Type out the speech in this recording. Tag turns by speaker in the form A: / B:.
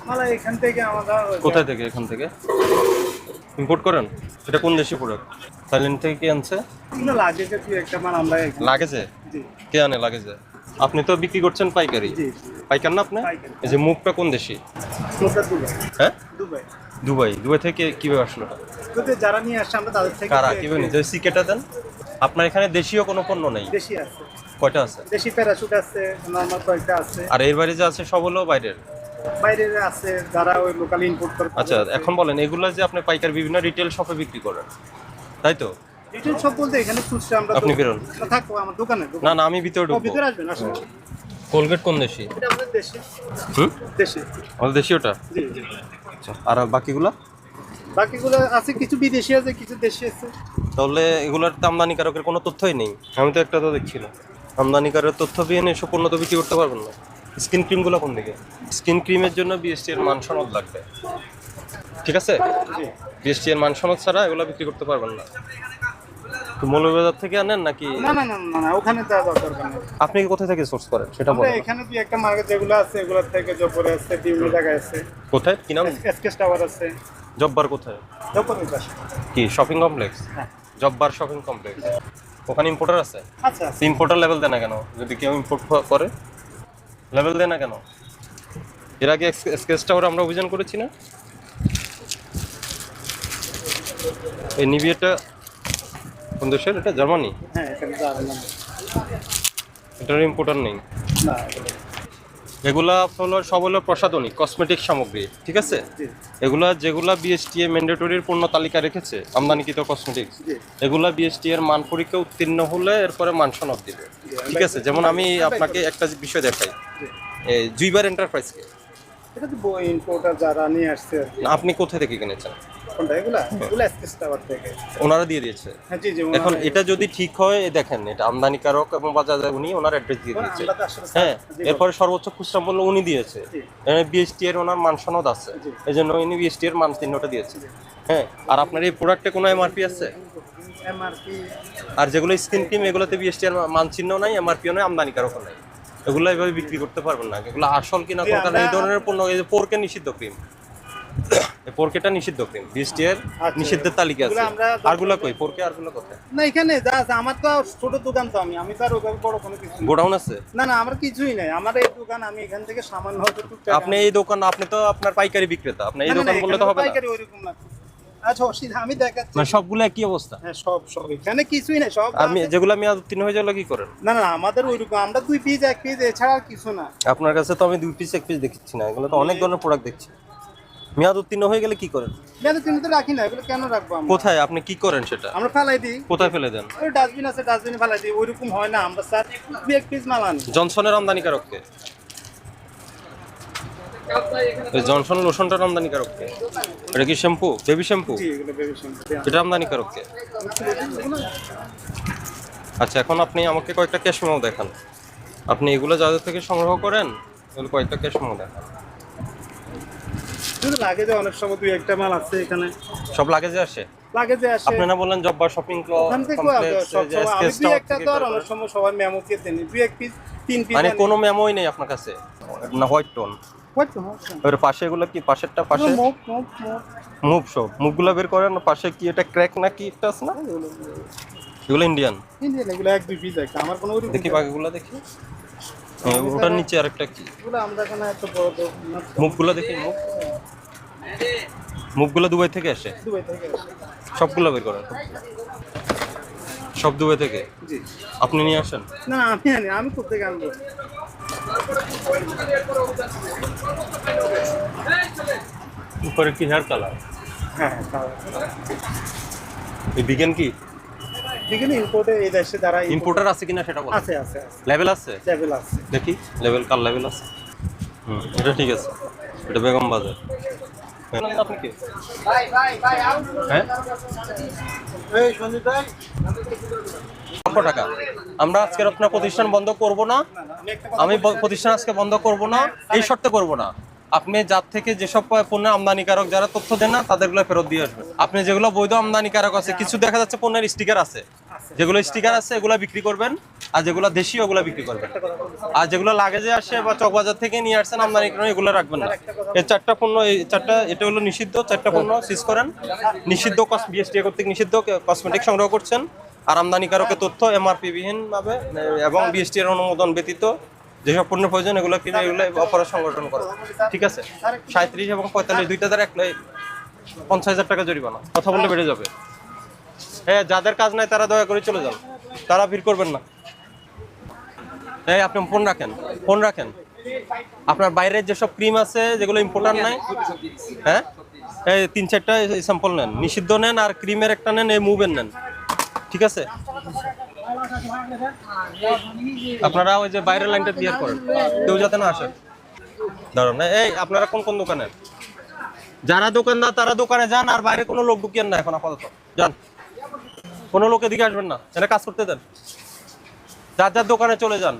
A: মালা এখান থেকে আমাদের
B: কোথায় থেকে? এখান থেকে ইম্পোর্ট করেন? এটা কোন দেশি প্রোডাক্ট? থাইল্যান্ড থেকে কি আনছে?
A: এগুলো লাগেজে কি একটা মাল আমরা
B: লাগেজে?
A: জি
B: কে আনে লাগেজে? আপনি তো বিক্রি করছেন পাইকারি।
A: জি
B: পাইকার না আপনি?
A: পাইকারি।
B: এই যে মুখটা কোন দেশি?
A: ওটা দুবাই।
B: হ্যাঁ,
A: দুবাই
B: দুবাই। দুবাই থেকে কিভাবে আসলো?
A: যদি যারা নিয়ে আসছে আমরা তাদের থেকে
B: কারা কিভাবে নিতে? সিকেটা দেন। আপনার এখানে দেশীয় কোনো পণ্য নেই?
A: দেশি আছে,
B: কয়টা আছে?
A: দেশি প্যারাশুট আছে, নরমাল কয়েকটা আছে,
B: আর এর বাইরে যে আছে সব হলো বাইরের।
A: বাইরে আছে যারা ওই লোকাল ইম্পোর্ট করে।
B: আচ্ছা, এখন বলেন এগুলো যে আপনি পাইকার বিভিন্ন রিটেল শপে বিক্রি করেন, তাই তো?
A: রিটেল শপ বলতে এখানে খুচরা আমরা
B: আপনি বেরোন।
A: থাকবো আমার দোকানে।
B: না না, আমি ভিতরে ঢুকবো।
A: ভিতরে আসবেন, আসুন।
B: কোলগেট কোন দেশি?
A: এটা আমাদের দেশি।
B: হুম,
A: দেশি।
B: আমাদের দেশি ওটা।
A: জি জি।
B: আচ্ছা, আর বাকিগুলো?
A: বাকিগুলো আছে, কিছু বিদেশি আছে, কিছু দেশি আছে।
B: তাহলে এগুলোর তো আমদানিকারকের কোনো তথ্যই নেই। আমি তো একটা তো দেখছি না আমদানিকারকের তথ্য দিয়ে এসব পণ্য তো বিক্রি করতে পারবেন না। স্কিন ক্রিমগুলো কোন দিকে? স্কিন ক্রিমের জন্য বিএসটি এর মান সনদ লাগবে, ঠিক আছে?
A: জি।
B: বিএসটি এর মান সনদ ছাড়া এগুলো বিক্রি করতে পারবেন না। তো মৌলভীবাজার থেকে আনেন নাকি?
A: না না না না না, ওখানে যাওয়া দরকার নেই।
B: আপনি কোথা থেকে সোর্স করেন সেটা
A: আমরা
B: বলেন।
A: এখানে দুই একটা মার্কেট যেগুলো আছে এগুলোর থেকে জব্বরে আছে, বিভিন্ন জায়গায় আছে।
B: কোথায়, কি নাম?
A: এসকেস টাওয়ার আছে।
B: জব্বার কোথায়?
A: জব্বরের পাশে।
B: কি শপিং কমপ্লেক্স?
A: হ্যাঁ।
B: Jabbar shopping complex. ওখানে ইম্পোর্টার আছে?
A: আচ্ছা আচ্ছা।
B: ইম্পোর্টার লেভেল দেয় না কেন? যদি কেউ ইম্পোর্ট করে লেভেল দেয় না কেন? এর আগে এসকেস টাওয়ার আমরা অভিযান করেছি না? এই নিভিয়াটা কোন দেশের? এটা জার্মানি।
A: হ্যাঁ, এখানে যাবেন না।
B: এটার ইম্পোর্টার নেই।
A: না।
B: এগুলা হলো সব হলো প্রসাধনিক কসমেটিক সামগ্রী, ঠিক আছে?
A: জি
B: এগুলা যেগুলা বিএসটিএ ম্যান্ডেটরির পণ্য তালিকা রেখেছে আমদানিকৃত কসমেটিক্স,
A: জি।
B: এগুলা বিএসটি এর মান পরীক্ষা উত্তীর্ণ হলে এরপরে মান সনদ দিবে, ঠিক আছে? যেমন আমি আপনাকে একটা বিষয় দেখাই,
A: জি।
B: এই জুইবার এন্টারপ্রাইজকে
A: এটা তো ইম্পোর্টার যারা নিয়ে আসছে আর কি।
B: আপনি কোথা থেকে কিনেছেন?
A: কোনটা এগুলা? এগুলো এসকেস টাওয়ার থেকে।
B: ওনারা দিয়ে দিয়েছে।
A: হ্যাঁ জি জি।
B: এখন এটা যদি ঠিক হয়, দেখেন এটা আমদানিকারক এবং বাজারে উনি ওনার অ্যাড্রেস দিয়ে দিয়েছে।
A: আমরা তো আসলে
B: হ্যাঁ,
A: জি,
B: এরপরে সর্বোচ্চ খুচরা মূল্য উনি দিয়েছে।
A: জি।
B: বিএসটি এর ওনার মান সনদ আছে,
A: জি।
B: এই জন্য উনি বিএসটি এর মান চিহ্নটা দিয়েছে। হ্যাঁ, আর আপনার এই প্রোডাক্টে কোনো এমআরপি আছে?
A: এমআরপি।
B: আর যেগুলো স্কিন ক্রিম এগুলোতে বিএসটি এর মান চিহ্ন নাই, এমআরপিও নাই, আমদানিকারকও নাই। এগুলো এইভাবে বিক্রি করতে পারবেন না। এগুলো আসল কিনা
A: জি,
B: কোনটা, এই
A: আমরা-
B: ধরনের পণ্য, এই যে পোরকে নিষিদ্ধ ক্রিম, এই পোরকেটা নিষিদ্ধ ক্রিম বিএসটি এর
A: আচ্ছা।
B: নিষিদ্ধের তালিকা আছে।
A: এগুলো আমরা-
B: আরগুলো কই? পোরকে আরগুলো কোথায়?
A: না এখানে যা আছে, আমার তো ছোট দোকান, তো আমি তো আর ওইভাবে বড় কোনো কিছু না।
B: গোডাউন আছে?
A: না না, আমার কিছুই নাই। আমার এই দোকান, আমি এখান থেকে সামান্য হয়তো টুকটাক
B: আপনি এই দোকান, আপনি তো আপনার পাইকারি বিক্রেতা, আপনি এই
A: না, না,
B: দোকান
A: না,
B: বললে তো
A: এখানে
B: হবে না।
A: পাইকারি ওইরকম না। আচ্ছা অসুবিধা, আমি দেখাচ্ছি।
B: মানে সবগুলো একই অবস্থা?
A: হ্যাঁ, সব সব এখানে কিছুই নাই, সব
B: আর
A: আছে।
B: যেগুলো মেয়াদ উত্তীর্ণ হয়ে যাওয়া কি করেন?
A: না না, আমাদের ওইরকম, আমরা 2 পিস 1 পিস এছাড়া আর কিছু না।
B: আপনার কাছে তো আমি 2 পিস 1 পিস দেখছি না, এগুলো তো অনেক ধরনের প্রোডাক্ট দেখছি। মেয়াদ উত্তীর্ণ হয়ে গেলে কি করেন?
A: মেয়াদের চিহ্ন তো রাখি না, এগুলো কেন রাখবো আমরা?
B: কোথায় আপনি কি করেন সেটা?
A: আমরা ফেলাই দিই।
B: কোথায় ফেলে দেন?
A: ওই ডাস্টবিন আছে, ডাস্টবিনে ফেলাই দিই। ওইরকম হয় না, আমরা স্যার 1 পিস মাল আনি।
B: জনসনের আমদানিকারককে? ওই জনসন লোশনটার আমদানিকারককে? এটা কি শ্যাম্পু, বেবি শ্যাম্পু?
A: জি, এগুলো বেবি শ্যাম্পু।
B: এটা আমদানিকারককে? আচ্ছা, এখন আপনি আমাকে কয়েকটা ক্যাশ মেমো দেখান। আপনি এগুলো যাদের থেকে সংগ্রহ করেন এগুলো কয়েকটা ক্যাশ মেমো দেখান।
A: শুধু লাগে যে অনেক সময় 2 একটা মাল আছে এখানে।
B: সব লাগেজে আসে?
A: লাগে যে আসে।
B: আপনি না বললেন জব্বার শপিং
A: ওখান থেকেও আসে, সব সময় আমি 2 একটা তো আর অনেক সময় সবাই মেমো কে দেন। 2 এক পিস 3 পিস
B: মানে কোনো মেমোই নেই আপনার কাছে না? হোয়াইট টোন ওর পাশে, এগুলো কি পাশেরটা? পাশে
A: মুভ।
B: মুভ, সব মুভগুলো বের করেন। পাশে কি এটা ক্র্যাক নাকি একটা আছে না? এগুলো ইন্ডিয়ান।
A: ইন্ডিয়ান, এগুলো 1-2 পিস একটা। আমার কোনো ওইরকম
B: দেখি বাকিগুলো দেখি। ওটার নিচে আরেকটা কি?
A: এগুলো আমরা এখানে এত বড় তো না।
B: মুভগুলো দেখি, মুভগুলো দুবাই থেকে আসে?
A: দুবাই থেকে আসে।
B: সবগুলো বের করেন, সব দুবাই থেকে।
A: জি।
B: আপনি নিয়ে আসেন।
A: না আমি আনি, আমি কোত্থেকে আনবো?
B: উপরে কি হেয়ার কালার?
A: হ্যাঁ, তাও
B: এই বিজ্ঞান কি
A: এখানে ইম্পোর্টে এই দেশে যারা
B: ইম্পোর্টার আছে কিনা সেটা বলেন।
A: আছে আছে আছে,
B: লেভেল আছে?
A: লেভেল আছে।
B: দেখি লেভেল, কার লেভেল আছে? এটা ঠিক আছে। এটা বেগম বাজার। আপনি কি? হ্যাঁ,
A: এই সঞ্জিত ভাই,
B: লক্ষ টাকা। আমরা আজকের আপনার প্রতিষ্ঠান বন্ধ করব না।
A: আমি একটা
B: আমি প্রতিষ্ঠান আজকে বন্ধ করব না, এই শর্তে করব না। আপনি যার থেকে যেসব পণ্য আমদানিকারক যারা তথ্য দেন না তাদেরগুলো ফেরত দিয়ে আসবেন। আপনি যেগুলো বৈধ আমদানিকারক আছে, কিছু দেখা যাচ্ছে পণ্যের স্টিকার আছে, যেগুলো স্টিকার আছে এগুলো বিক্রি করবেন। আর যেগুলো দেশি ওগুলো বিক্রি করবেন। আর যেগুলো লাগেজে আসে বা চকবাজার থেকে নিয়ে আসছেন আমদানি করে এগুলো রাখবেন না। এই 4টা পণ্য, এই 4টা, এটা হলো নিষিদ্ধ 4টা পণ্য সিজ করেন। নিষিদ্ধ বিএসটিআই কর্তৃক নিষিদ্ধ কসমেটিক সংগ্রহ করছেন। আর আমদানিকারকের তথ্য এমআরপি বিহীনভাবে এবং বিএসটিআই অনুমোদন ব্যতীত যেসব পণ্য প্রয়োজন এগুলো কিনে এগুলো অপরাধ সংগঠন করে। ঠিক আছে, 37 এবং 45 দুইটা দ্বারা 50,000 টাকা জরিমানা। কথা বললে বেড়ে যাবে। হ্যাঁ, যাদের কাজ নাই তারা দয়া করে চলে যান, তারা ভিড় করবেন না। এই আপনি ফোন রাখেন। আপনার বাইরের যেসব ক্রিম আছে যেগুলো ইম্পোর্টার নাই, হ্যাঁ, এই 3-4টা স্যাম্পল নেন, নিষিদ্ধ নেন, আর ক্রিমের একটা নেন, এই মুভের নেন। ঠিক আছে, আপনারা ওই যে বাইরের লাইনটা ক্লিয়ার করেন, কেউ যাতে না আসে। ধরুন এই আপনারা কোন দোকানে, যারা দোকানদার তারা দোকানে যান, আর বাইরে কোনো লোক ঢুকিয়েন না এখন আপাতত। যান, কোনো লোক এদিকে আসবেন না, এটা কাজ করতে দেন। যার যার দোকানে চলে যান।